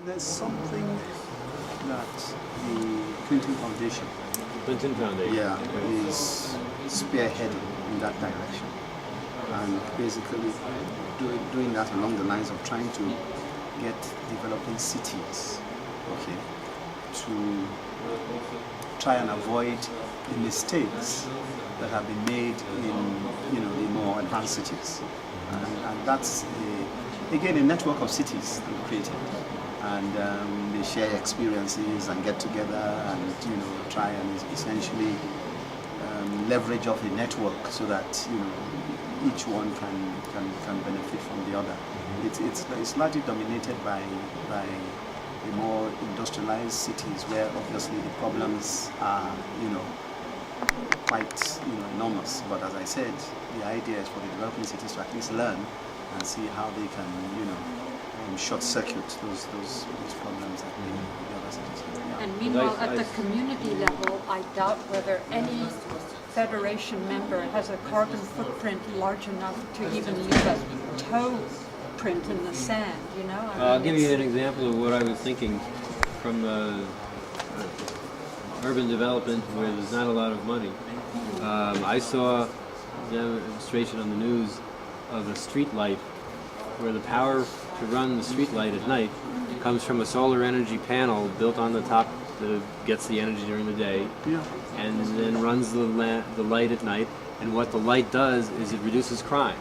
there's something that the Clinton Foundation yeah, is spearheading in that direction, and basically doing that along the lines of trying to get developing cities, okay, to try and avoid the mistakes that have been made in the more advanced cities, and that's again a network of cities that we created, and they share experiences and get together and try and essentially leverage off a network so that each one can benefit from the other. It's largely dominated by the more industrialized cities where obviously the problems are quite enormous. But as I said, the idea is for the developing cities to at least learn and see how they can short circuit those problems that the other cities have. Yeah. And meanwhile, at the community level, I doubt whether any federation member has a carbon footprint large enough to even leave a toe print in the sand, I'll give you an example of what I was thinking from urban development where there's not a lot of money. I saw a demonstration on the news of a street light where the power to run the street light at night comes from a solar energy panel built on the top that gets the energy during the day, and then runs the light at night. And what the light does is it reduces crime,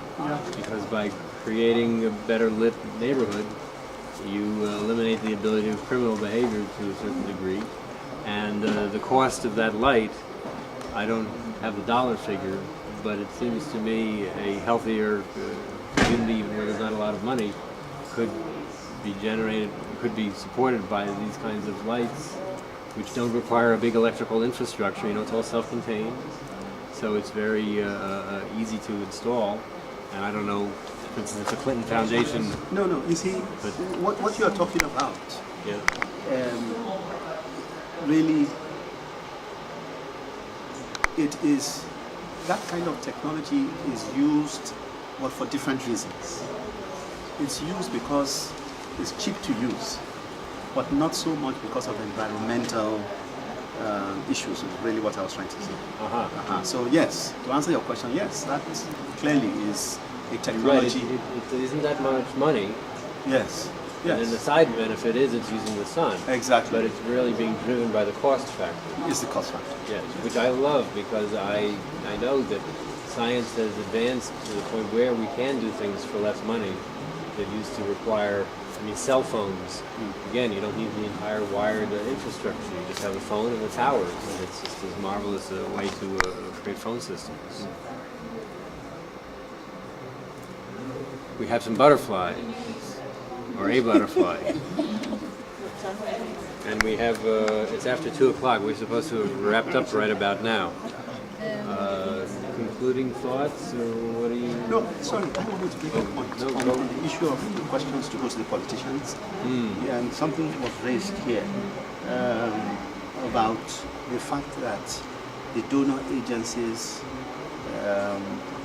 because by creating a better lit neighborhood, you eliminate the ability of criminal behavior to a certain degree. And the cost of that light, I don't have the dollar figure, but it seems to me a healthier community, even where there's not a lot of money, could be supported by these kinds of lights, which don't require a big electrical infrastructure. It's all self-contained, so it's very easy to install. And I don't know, for instance, it's a Clinton Foundation. No. You see, what you are talking about, really, it is that kind of technology is used, but for different reasons. It's used because it's cheap to use, but not so much because of environmental issues, is really what I was trying to say. So yes, to answer your question, yes, that clearly is a technology. Right, it isn't that much money. Yes. And then the side benefit is it's using the sun. Exactly. But it's really being driven by the cost factor. It's the cost factor. Yes, which I love, because I know that science has advanced to the point where we can do things for less money that used to require, cell phones. Again, you don't need the entire wired infrastructure. You just have a phone and the towers, and it's just as marvelous a way to create phone systems. We have some butterflies, or a butterfly. And we have, it's after 2 o'clock. We're supposed to have wrapped up right about now. Concluding thoughts, or what do you... No, sorry, I wanted to make a point on the issue of questions to go to the politicians. Yeah, and something was raised here about the fact that the donor agencies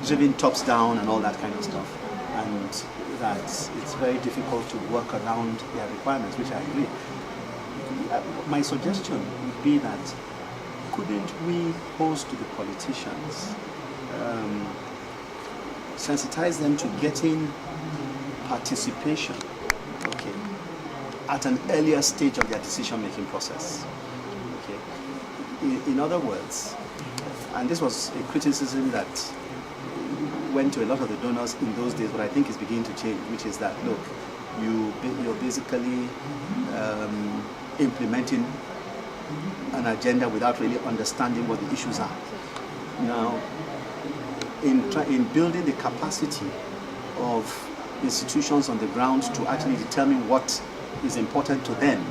driven tops down and all that kind of stuff, and that it's very difficult to work around their requirements, which I agree. My suggestion would be that couldn't we pose to the politicians, sensitize them to getting participation, at an earlier stage of their decision-making process. In other words, and this was a criticism that went to a lot of the donors in those days, but I think it's beginning to change, which is that, look, you're basically implementing an agenda without really understanding what the issues are. Now, in building the capacity of institutions on the ground to actually determine what is important to them,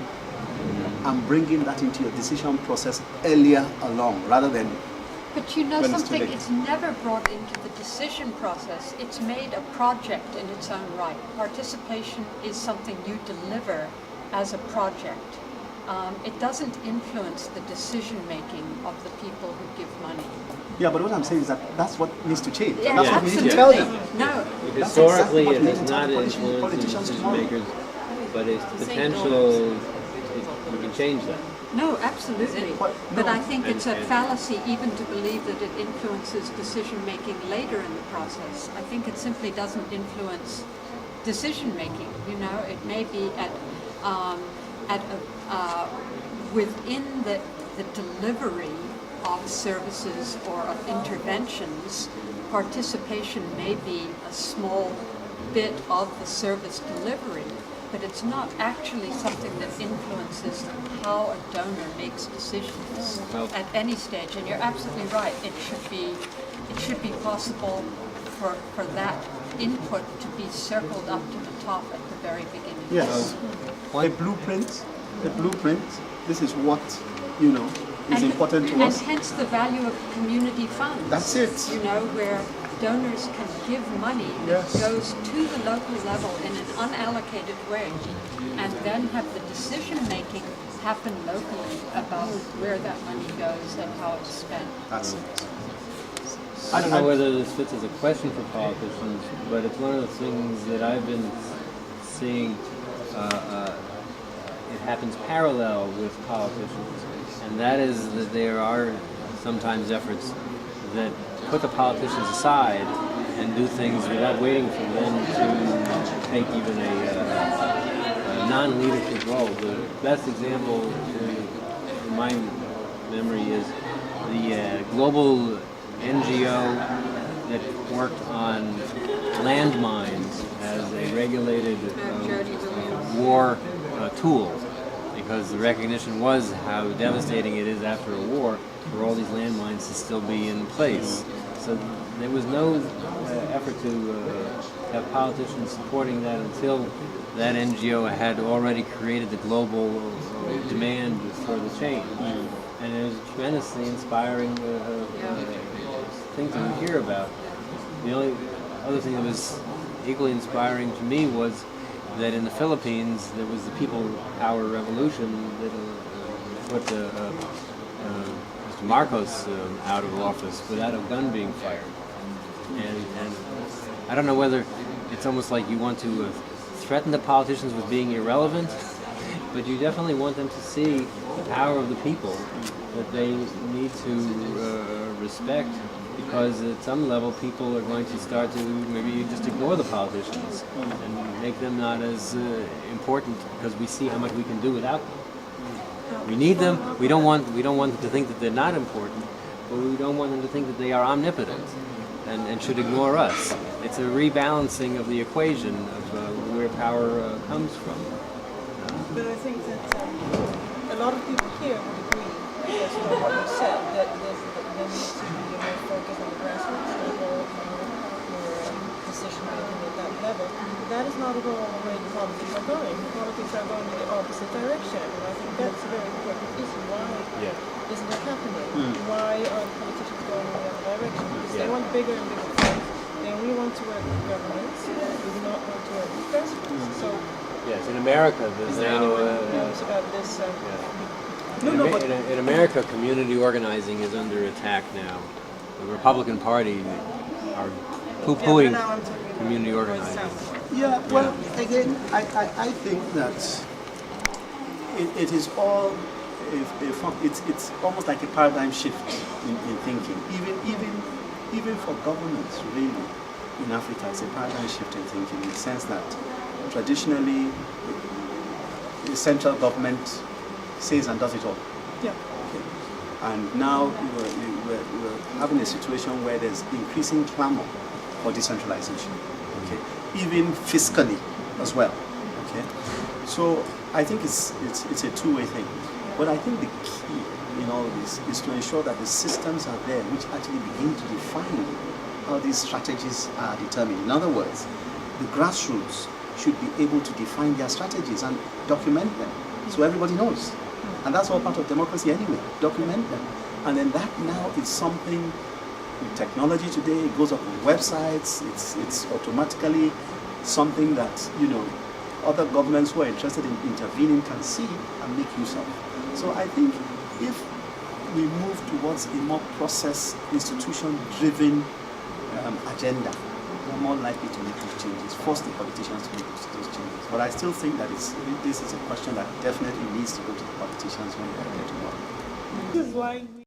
and bringing that into your decision process earlier along, rather than... But something, it's never brought into the decision process. It's made a project in its own right. Participation is something you deliver as a project. It doesn't influence the decision-making of the people who give money. Yeah, but what I'm saying is that that's what needs to change. Yeah, that's what we need to tell them. No. Historically, it has not influenced the decision-makers. but it's potential. We can change that. No, absolutely. But I think it's a fallacy even to believe that it influences decision making later in the process. I think it simply doesn't influence decision making. You know, it may be within the delivery of services or of interventions. Participation may be a small bit of the service delivery, but it's not actually something that influences how a donor makes decisions at any stage. And you're absolutely right. It should be possible for that input to be circled up to the top at the very beginning. Yes. A blueprint. This is what is important to us. And hence the value of community funds. That's it. You know, where donors can give money that goes to the local level in an unallocated way, and then have the decision making happen locally about where that money goes and how it's spent. That's it. I don't know whether this fits as a question for politicians, but it's one of the things that I've been seeing. It happens parallel with politicians, and that is that there are sometimes efforts that put the politicians aside and do things without waiting for them to take even a non-leadership role. The best example in my memory is the global NGO that worked on landmines as a regulated war tool, because the recognition was how devastating it is after a war for all these landmines to still be in place. So there was no effort to have politicians supporting that until that NGO had already created the global demand for the change. And it was a tremendously inspiring thing to hear about. The only other thing that was equally inspiring to me was that in the Philippines there was the people power revolution that put Mr. Marcos out of office without a gun being fired. And I don't know whether it's almost like you want to threaten the politicians with being irrelevant, but you definitely want them to see the power of the people that they need to respect, because at some level people are going to start to maybe just ignore the politicians and make them not as important, because we see how much we can do without them. We need them. We don't want them to think that they're not important, but we don't want them to think that they are omnipotent and should ignore us. It's a rebalancing of the equation of where power comes from. But I think that a lot of people here would agree, yes, with what you said, that there needs to be more focus on the grassroots level, more decision making at that level. That is not at all the way the politics are going. The politics are going in the opposite direction, and I think that's a very important issue. Why isn't it happening? Why are the politicians going in the other direction? Because they want bigger and bigger things. They only want to work with governments. They do not want to work with grassroots. So. Yes, in America, there's now. About this, in America, community organizing is under attack now. The Republican Party are poo-pooing community organizing. Yeah, well, again, I think that it is all. It's almost like a paradigm shift in thinking. Even for governments, really, in Africa, it's a paradigm shift in thinking, in the sense that traditionally, the central government says and does it all. Yeah. Okay. And now we're having a situation where there's increasing clamor for decentralization. Okay. Even fiscally as well. Okay. So I think it's a two-way thing. But I think the key in all of this is to ensure that the systems are there which actually begin to define how these strategies are determined. In other words, the grassroots should be able to define their strategies and document them so everybody knows. And that's all part of democracy anyway, document them. And then that now is something with technology today, it goes up on websites, it's automatically something that, other governments who are interested in intervening can see and make use of. So I think if we move towards a more process, institution-driven agenda, are more likely to make those changes, force the politicians to make those changes. But I still think that this is a question that definitely needs to go to the politicians when they get to work. This is why